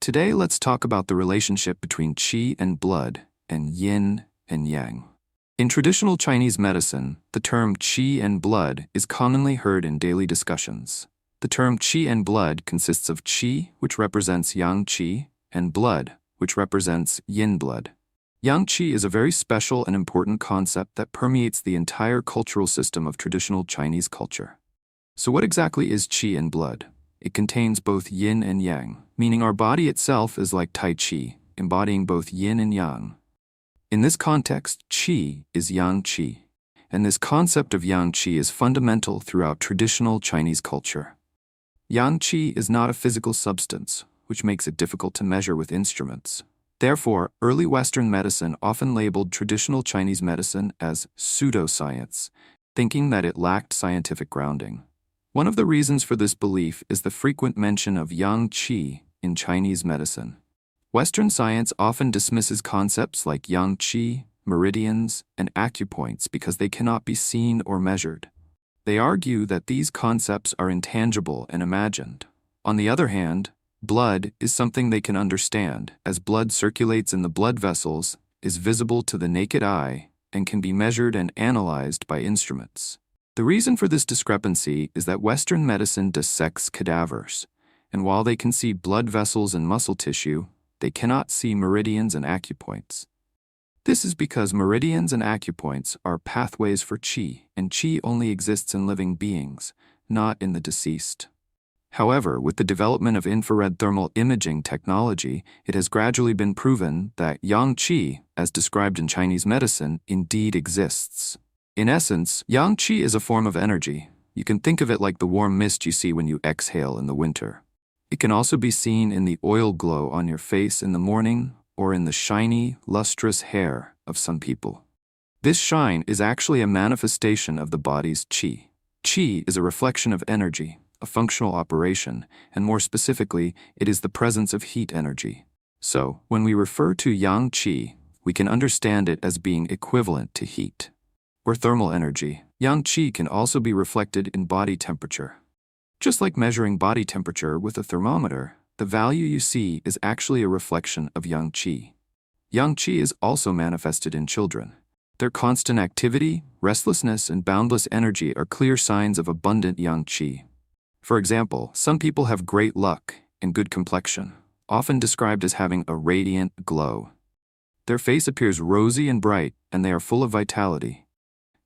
Today, let's talk about the relationship between qi and blood, and yin and yang. In traditional Chinese medicine, the term qi and blood is commonly heard in daily discussions. The term qi and blood consists of qi, which represents yang qi, and blood, which represents yin blood. Yang qi is a very special and important concept that permeates the entire cultural system of traditional Chinese culture. So what exactly is qi and blood? It contains both yin and yang, meaning our body itself is like tai chi, embodying both yin and yang. In this context, qi is yang qi, and this concept of yang qi is fundamental throughout traditional Chinese culture. Yang qi is not a physical substance, which makes it difficult to measure with instruments. Therefore, early Western medicine often labeled traditional Chinese medicine as pseudoscience, thinking that it lacked scientific grounding. One of the reasons for this belief is the frequent mention of yang qi in Chinese medicine. Western science often dismisses concepts like yang qi, meridians, and acupoints because they cannot be seen or measured. They argue that these concepts are intangible and imagined. On the other hand, blood is something they can understand, as blood circulates in the blood vessels, is visible to the naked eye, and can be measured and analyzed by instruments. The reason for this discrepancy is that Western medicine dissects cadavers, and while they can see blood vessels and muscle tissue, they cannot see meridians and acupoints. This is because meridians and acupoints are pathways for qi, and qi only exists in living beings, not in the deceased. However, with the development of infrared thermal imaging technology, it has gradually been proven that yang qi, as described in Chinese medicine, indeed exists. In essence, yang qi is a form of energy. You can think of it like the warm mist you see when you exhale in the winter. It can also be seen in the oil glow on your face in the morning or in the shiny, lustrous hair of some people. This shine is actually a manifestation of the body's qi. Qi is a reflection of energy, a functional operation, and more specifically, it is the presence of heat energy. So, when we refer to yang qi, we can understand it as being equivalent to heat. Or thermal energy, yang qi can also be reflected in body temperature. Just like measuring body temperature with a thermometer, the value you see is actually a reflection of yang qi. Yang qi is also manifested in children. Their constant activity, restlessness, and boundless energy are clear signs of abundant yang qi. For example, some people have great luck and good complexion, often described as having a radiant glow. Their face appears rosy and bright, and they are full of vitality.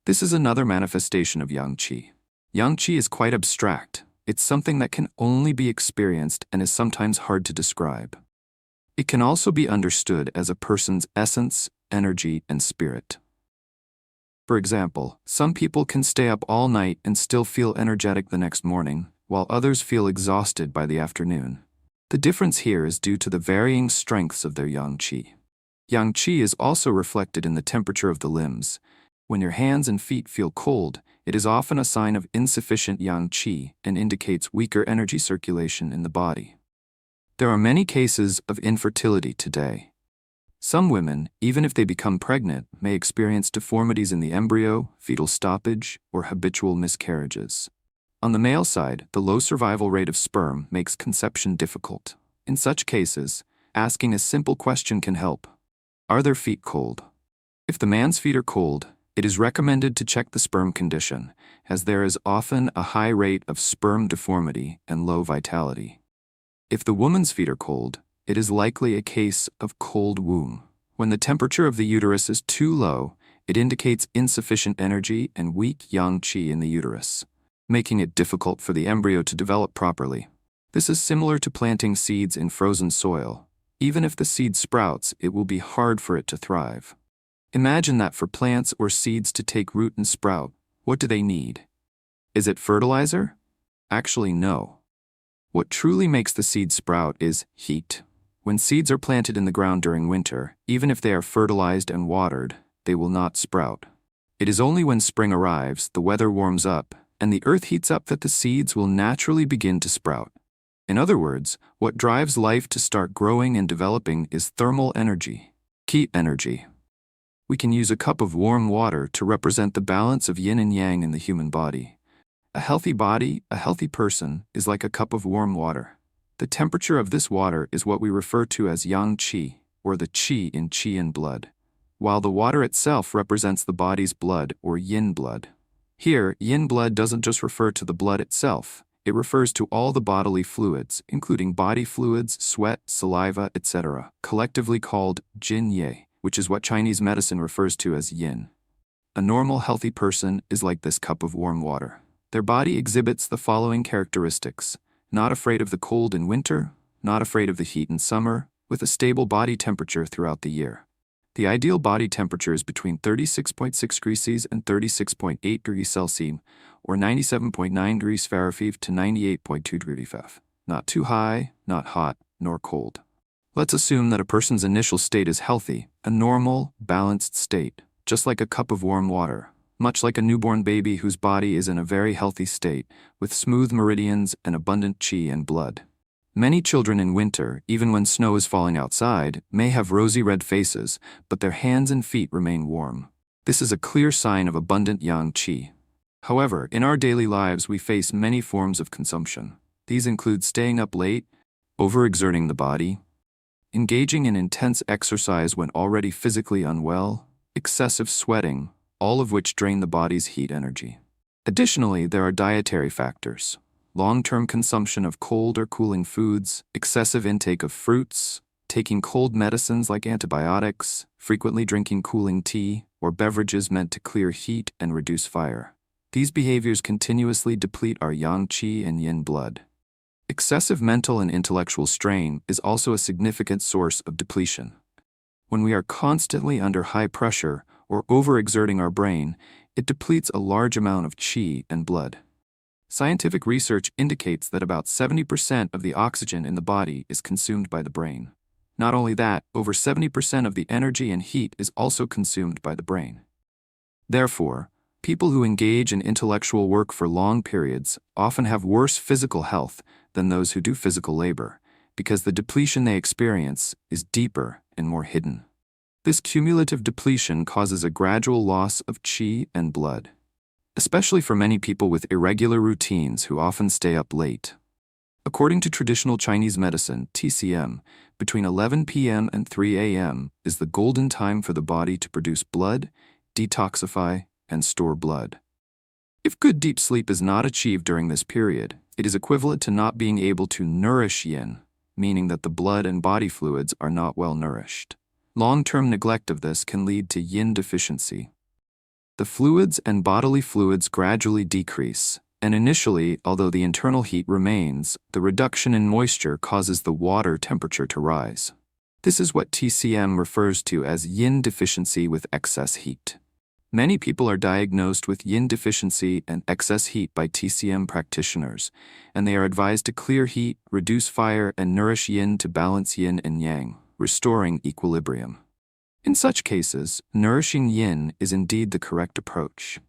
This is another manifestation of yang qi. Yang qi is quite abstract. It's something that can only be experienced and is sometimes hard to describe. It can also be understood as a person's essence, energy, and spirit. For example, some people can stay up all night and still feel energetic the next morning, while others feel exhausted by the afternoon. The difference here is due to the varying strengths of their yang qi. Yang qi is also reflected in the temperature of the limbs. When your hands and feet feel cold, it is often a sign of insufficient yang qi and indicates weaker energy circulation in the body. There are many cases of infertility today. Some women, even if they become pregnant, may experience deformities in the embryo, fetal stoppage, or habitual miscarriages. On the male side, the low survival rate of sperm makes conception difficult. In such cases, asking a simple question can help. Are their feet cold? If the man's feet are cold, it is recommended to check the sperm condition, as there is often a high rate of sperm deformity and low vitality. If the woman's feet are cold, it is likely a case of cold womb. When the temperature of the uterus is too low, it indicates insufficient energy and weak yang qi in the uterus, making it difficult for the embryo to develop properly. This is similar to planting seeds in frozen soil. Even if the seed sprouts, it will be hard for it to thrive. Imagine that for plants or seeds to take root and sprout, what do they need? Is it fertilizer? Actually, no. What truly makes the seed sprout is heat. When seeds are planted in the ground during winter, even if they are fertilized and watered, they will not sprout. It is only when spring arrives, the weather warms up, and the earth heats up that the seeds will naturally begin to sprout. In other words, what drives life to start growing and developing is thermal energy, qi energy. We can use a cup of warm water to represent the balance of yin and yang in the human body. A healthy body, a healthy person, is like a cup of warm water. The temperature of this water is what we refer to as yang qi, or the qi in qi and blood, while the water itself represents the body's blood or yin blood. Here, yin blood doesn't just refer to the blood itself, it refers to all the bodily fluids, including body fluids, sweat, saliva, etc., collectively called jin-ye, which is what Chinese medicine refers to as yin. A normal, healthy person is like this cup of warm water. Their body exhibits the following characteristics: not afraid of the cold in winter, not afraid of the heat in summer, with a stable body temperature throughout the year. The ideal body temperature is between 36.6 degrees Celsius and 36.8 degrees Celsius, or 97.9 degrees Fahrenheit to 98.2 degrees Fahrenheit. Not too high, not hot, nor cold. Let's assume that a person's initial state is healthy, a normal, balanced state, just like a cup of warm water, much like a newborn baby whose body is in a very healthy state, with smooth meridians and abundant qi and blood. Many children in winter, even when snow is falling outside, may have rosy red faces, but their hands and feet remain warm. This is a clear sign of abundant yang qi. However, in our daily lives we face many forms of consumption. These include staying up late, overexerting the body, engaging in intense exercise when already physically unwell, excessive sweating, all of which drain the body's heat energy. Additionally, there are dietary factors. Long-term consumption of cold or cooling foods, excessive intake of fruits, taking cold medicines like antibiotics, frequently drinking cooling tea, or beverages meant to clear heat and reduce fire. These behaviors continuously deplete our yang qi and yin blood. Excessive mental and intellectual strain is also a significant source of depletion. When we are constantly under high pressure or overexerting our brain, it depletes a large amount of qi and blood. Scientific research indicates that about 70% of the oxygen in the body is consumed by the brain. Not only that, over 70% of the energy and heat is also consumed by the brain. Therefore, people who engage in intellectual work for long periods often have worse physical health than those who do physical labor, because the depletion they experience is deeper and more hidden. This cumulative depletion causes a gradual loss of qi and blood, especially for many people with irregular routines who often stay up late. According to traditional Chinese medicine, TCM, between 11 p.m. and 3 a.m. is the golden time for the body to produce blood, detoxify, and store blood. If good deep sleep is not achieved during this period, it is equivalent to not being able to nourish yin, meaning that the blood and body fluids are not well nourished. Long-term neglect of this can lead to yin deficiency. The fluids and bodily fluids gradually decrease, and initially, although the internal heat remains, the reduction in moisture causes the water temperature to rise. This is what TCM refers to as yin deficiency with excess heat. Many people are diagnosed with yin deficiency and excess heat by TCM practitioners, and they are advised to clear heat, reduce fire, and nourish yin to balance yin and yang, restoring equilibrium. In such cases, nourishing yin is indeed the correct approach.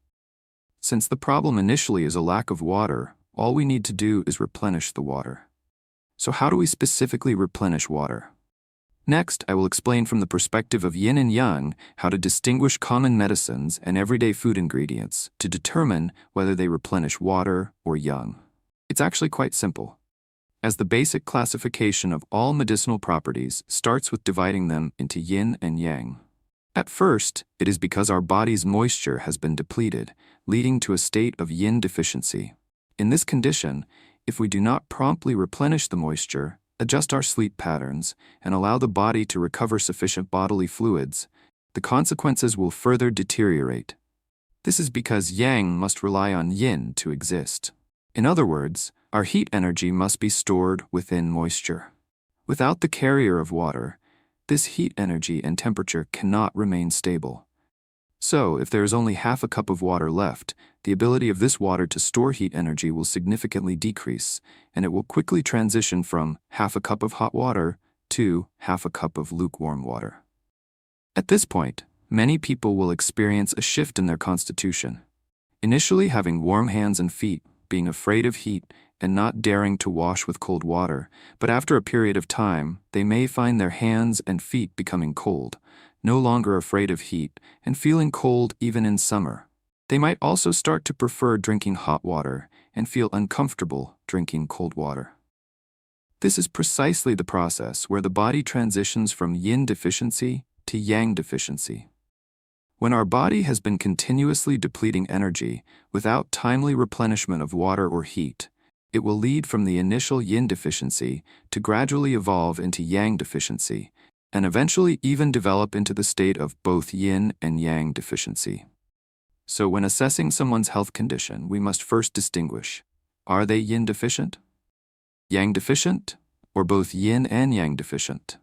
Since the problem initially is a lack of water, all we need to do is replenish the water. So how do we specifically replenish water? Next, I will explain from the perspective of yin and yang how to distinguish common medicines and everyday food ingredients to determine whether they replenish water or yang. It's actually quite simple, as the basic classification of all medicinal properties starts with dividing them into yin and yang. At first, it is because our body's moisture has been depleted, leading to a state of yin deficiency. In this condition, if we do not promptly replenish the moisture, adjust our sleep patterns, and allow the body to recover sufficient bodily fluids, the consequences will further deteriorate. This is because yang must rely on yin to exist. In other words, our heat energy must be stored within moisture. Without the carrier of water, this heat energy and temperature cannot remain stable. So, if there is only half a cup of water left, the ability of this water to store heat energy will significantly decrease, and it will quickly transition from half a cup of hot water to half a cup of lukewarm water. At this point, many people will experience a shift in their constitution, initially having warm hands and feet, being afraid of heat, and not daring to wash with cold water, but after a period of time, they may find their hands and feet becoming cold, no longer afraid of heat, and feeling cold even in summer. They might also start to prefer drinking hot water and feel uncomfortable drinking cold water. This is precisely the process where the body transitions from yin deficiency to yang deficiency. When our body has been continuously depleting energy without timely replenishment of water or heat, it will lead from the initial yin deficiency to gradually evolve into yang deficiency, and eventually even develop into the state of both yin and yang deficiency. So when assessing someone's health condition, we must first distinguish, are they yin deficient, yang deficient, or both yin and yang deficient?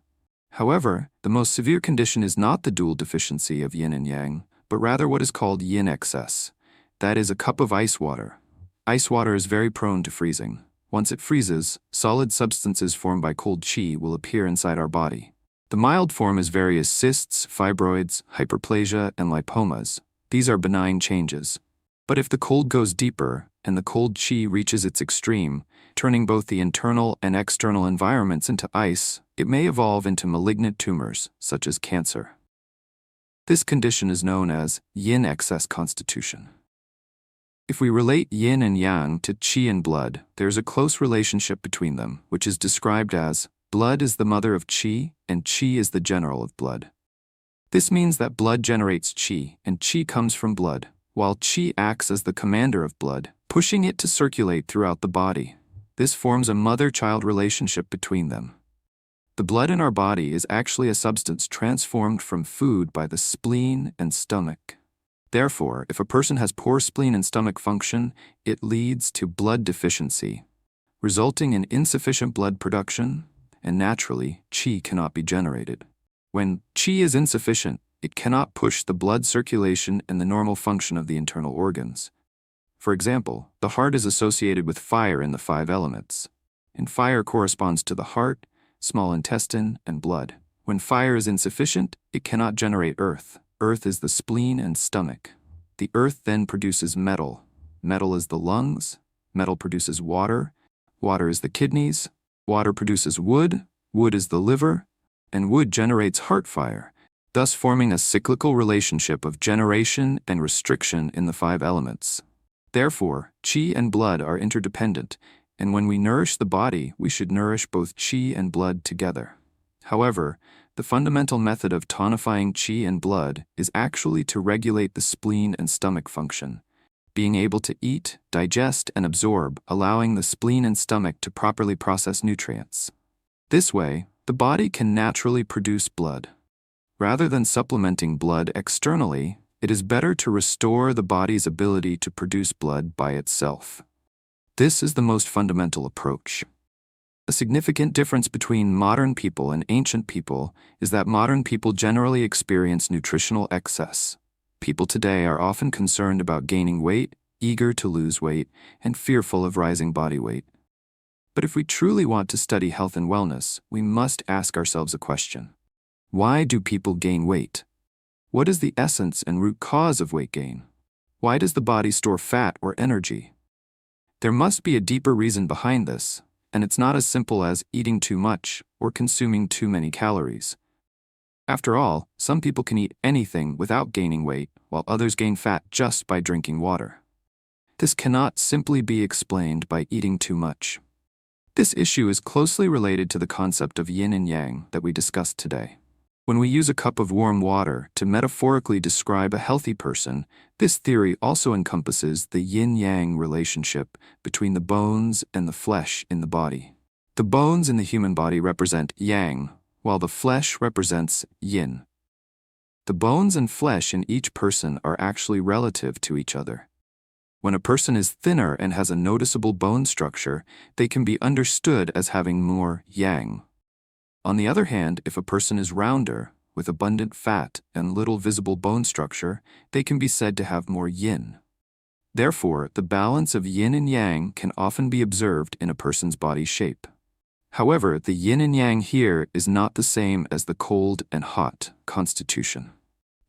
However, the most severe condition is not the dual deficiency of yin and yang, but rather what is called yin excess. That is a cup of ice water. Ice water is very prone to freezing. Once it freezes, solid substances formed by cold qi will appear inside our body. The mild form is various cysts, fibroids, hyperplasia, and lipomas. These are benign changes. But if the cold goes deeper, and the cold qi reaches its extreme, turning both the internal and external environments into ice, it may evolve into malignant tumors, such as cancer. This condition is known as yin excess constitution. If we relate yin and yang to qi and blood, there is a close relationship between them, which is described as blood is the mother of qi, and qi is the general of blood. This means that blood generates qi, and qi comes from blood, while qi acts as the commander of blood, pushing it to circulate throughout the body. This forms a mother-child relationship between them. The blood in our body is actually a substance transformed from food by the spleen and stomach. Therefore, if a person has poor spleen and stomach function, it leads to blood deficiency, resulting in insufficient blood production, and naturally, qi cannot be generated. When qi is insufficient, it cannot push the blood circulation and the normal function of the internal organs. For example, the heart is associated with fire in the 5 elements, and fire corresponds to the heart, small intestine, and blood. When fire is insufficient, it cannot generate earth. Earth is the spleen and stomach. The earth then produces metal. Metal is the lungs. Metal produces water. Water is the kidneys. Water produces wood. Wood is the liver. And wood generates heart fire, thus forming a cyclical relationship of generation and restriction in the 5 elements. Therefore, qi and blood are interdependent, and when we nourish the body, we should nourish both qi and blood together. However, the fundamental method of tonifying qi and blood is actually to regulate the spleen and stomach function, being able to eat, digest, and absorb, allowing the spleen and stomach to properly process nutrients. This way, the body can naturally produce blood. Rather than supplementing blood externally, it is better to restore the body's ability to produce blood by itself. This is the most fundamental approach. A significant difference between modern people and ancient people is that modern people generally experience nutritional excess. People today are often concerned about gaining weight, eager to lose weight, and fearful of rising body weight. But if we truly want to study health and wellness, we must ask ourselves a question. Why do people gain weight? What is the essence and root cause of weight gain? Why does the body store fat or energy? There must be a deeper reason behind this, and it's not as simple as eating too much or consuming too many calories. After all, some people can eat anything without gaining weight, while others gain fat just by drinking water. This cannot simply be explained by eating too much. This issue is closely related to the concept of yin and yang that we discussed today. When we use a cup of warm water to metaphorically describe a healthy person, this theory also encompasses the yin-yang relationship between the bones and the flesh in the body. The bones in the human body represent yang, while the flesh represents yin. The bones and flesh in each person are actually relative to each other. When a person is thinner and has a noticeable bone structure, they can be understood as having more yang. On the other hand, if a person is rounder, with abundant fat and little visible bone structure, they can be said to have more yin. Therefore, the balance of yin and yang can often be observed in a person's body shape. However, the yin and yang here is not the same as the cold and hot constitution.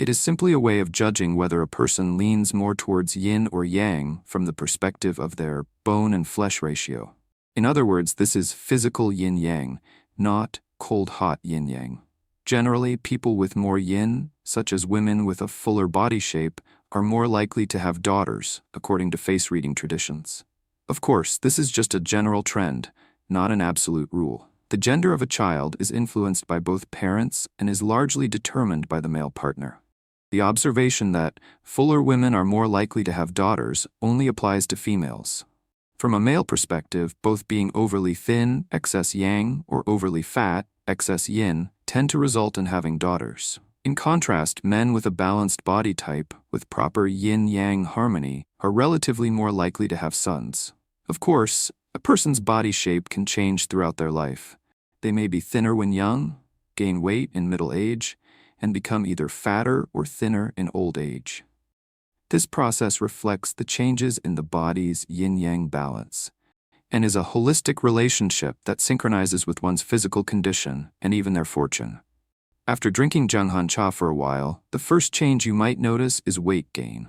It is simply a way of judging whether a person leans more towards yin or yang from the perspective of their bone and flesh ratio. In other words, this is physical yin-yang, not cold-hot yin-yang. Generally, people with more yin, such as women with a fuller body shape, are more likely to have daughters, according to face-reading traditions. Of course, this is just a general trend, not an absolute rule. The gender of a child is influenced by both parents and is largely determined by the male partner. The observation that fuller women are more likely to have daughters only applies to females. From a male perspective, both being overly thin, excess yang, or overly fat, excess yin, tend to result in having daughters. In contrast, men with a balanced body type, with proper yin-yang harmony, are relatively more likely to have sons. Of course, a person's body shape can change throughout their life. They may be thinner when young, gain weight in middle age, and become either fatter or thinner in old age. This process reflects the changes in the body's yin-yang balance, and is a holistic relationship that synchronizes with one's physical condition and even their fortune. After drinking Zhenghan cha for a while, the first change you might notice is weight gain.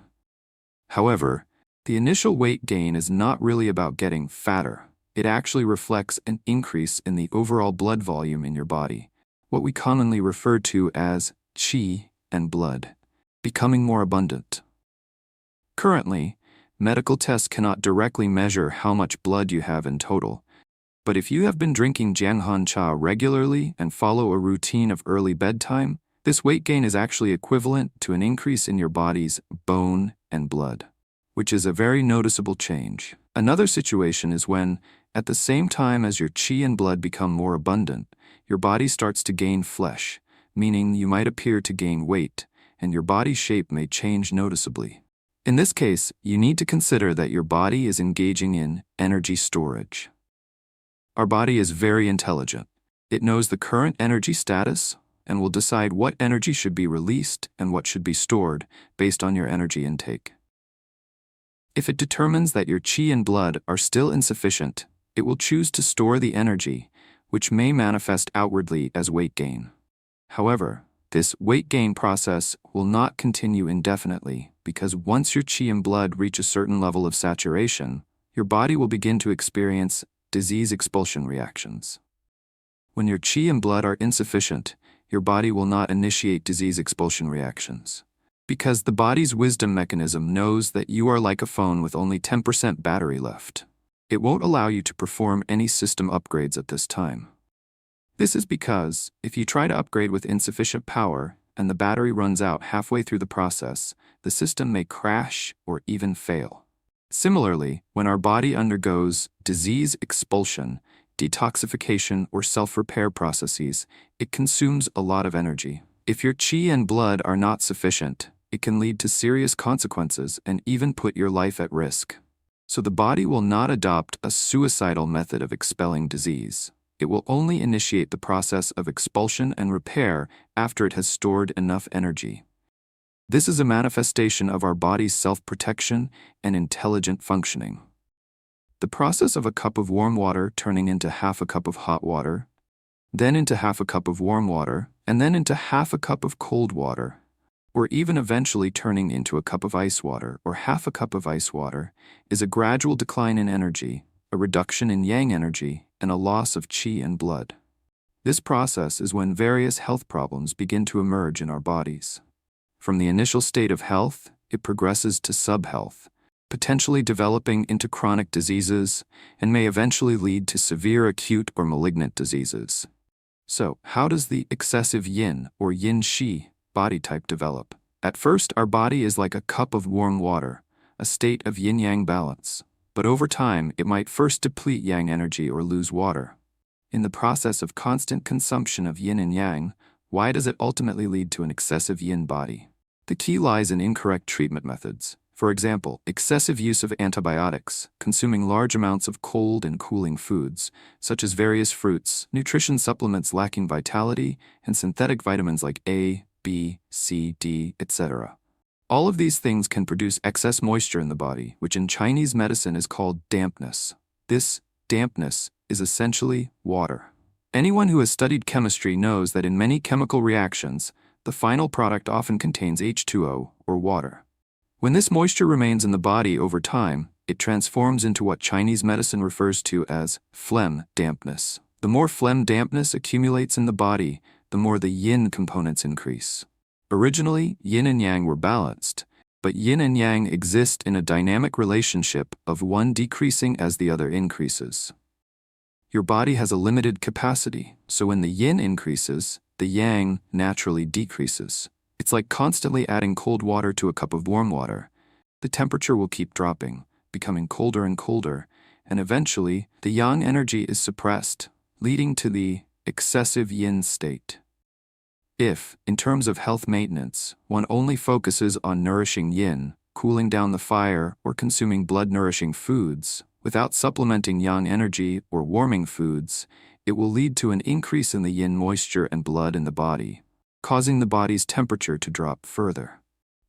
However, the initial weight gain is not really about getting fatter. It actually reflects an increase in the overall blood volume in your body, what we commonly refer to as qi and blood, becoming more abundant. Currently, medical tests cannot directly measure how much blood you have in total, but if you have been drinking Zhenghan cha regularly and follow a routine of early bedtime, this weight gain is actually equivalent to an increase in your body's bone and blood, which is a very noticeable change. Another situation is when, at the same time as your qi and blood become more abundant, your body starts to gain flesh, meaning you might appear to gain weight, and your body shape may change noticeably. In this case, you need to consider that your body is engaging in energy storage. Our body is very intelligent. It knows the current energy status and will decide what energy should be released and what should be stored based on your energy intake. If it determines that your qi and blood are still insufficient, it will choose to store the energy, which may manifest outwardly as weight gain. However, this weight gain process will not continue indefinitely because once your qi and blood reach a certain level of saturation, your body will begin to experience disease expulsion reactions. When your qi and blood are insufficient, your body will not initiate disease expulsion reactions. Because the body's wisdom mechanism knows that you are like a phone with only 10% battery left. It won't allow you to perform any system upgrades at this time. This is because, if you try to upgrade with insufficient power and the battery runs out halfway through the process, the system may crash or even fail. Similarly, when our body undergoes disease expulsion, detoxification, or self-repair processes, it consumes a lot of energy. If your qi and blood are not sufficient, it can lead to serious consequences and even put your life at risk. So the body will not adopt a suicidal method of expelling disease. It will only initiate the process of expulsion and repair after it has stored enough energy. This is a manifestation of our body's self-protection and intelligent functioning. The process of a cup of warm water turning into half a cup of hot water, then into half a cup of warm water, and then into half a cup of cold water, or even eventually turning into a cup of ice water or half a cup of ice water, is a gradual decline in energy, a reduction in yang energy, and a loss of qi and blood. This process is when various health problems begin to emerge in our bodies. From the initial state of health, it progresses to subhealth, potentially developing into chronic diseases, and may eventually lead to severe acute or malignant diseases. So, how does the excessive yin or yin-shi body type develop? At first, our body is like a cup of warm water, a state of yin-yang balance. But over time, it might first deplete yang energy or lose water. In the process of constant consumption of yin and yang, why does it ultimately lead to an excessive yin body? The key lies in incorrect treatment methods. For example, excessive use of antibiotics, consuming large amounts of cold and cooling foods, such as various fruits, nutrition supplements lacking vitality, and synthetic vitamins like A, B, C, D, etc. All of these things can produce excess moisture in the body, which in Chinese medicine is called dampness. This dampness is essentially water. Anyone who has studied chemistry knows that in many chemical reactions, the final product often contains H2O, or water. When this moisture remains in the body over time, it transforms into what Chinese medicine refers to as phlegm dampness. The more phlegm dampness accumulates in the body, the more the yin components increase. Originally, yin and yang were balanced, but yin and yang exist in a dynamic relationship of one decreasing as the other increases. Your body has a limited capacity, so when the yin increases, the yang naturally decreases. It's like constantly adding cold water to a cup of warm water. The temperature will keep dropping, becoming colder and colder, and eventually, the yang energy is suppressed, leading to the excessive yin state. If, in terms of health maintenance, one only focuses on nourishing yin, cooling down the fire, or consuming blood-nourishing foods, without supplementing yang energy or warming foods, it will lead to an increase in the yin moisture and blood in the body, causing the body's temperature to drop further.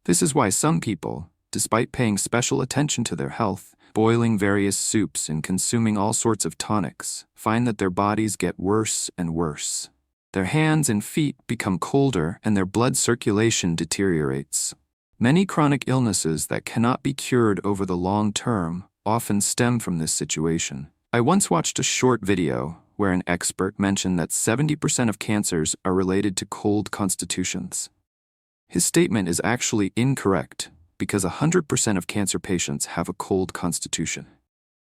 This is why some people, despite paying special attention to their health, boiling various soups and consuming all sorts of tonics, find that their bodies get worse and worse. Their hands and feet become colder and their blood circulation deteriorates. Many chronic illnesses that cannot be cured over the long term often stem from this situation. I once watched a short video where an expert mentioned that 70% of cancers are related to cold constitutions. His statement is actually incorrect because 100% of cancer patients have a cold constitution.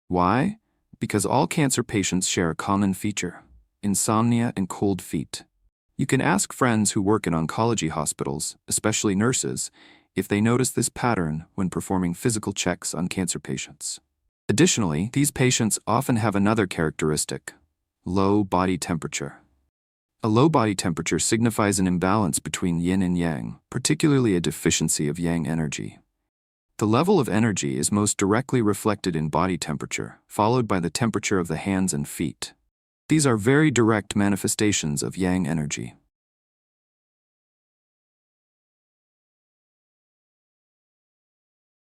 Why? Because all cancer patients share a common feature: insomnia and cold feet. You can ask friends who work in oncology hospitals, especially nurses, if they notice this pattern when performing physical checks on cancer patients. Additionally, these patients often have another characteristic: low body temperature. A low body temperature signifies an imbalance between yin and yang, particularly a deficiency of yang energy. The level of energy is most directly reflected in body temperature, followed by the temperature of the hands and feet. These are very direct manifestations of yang energy.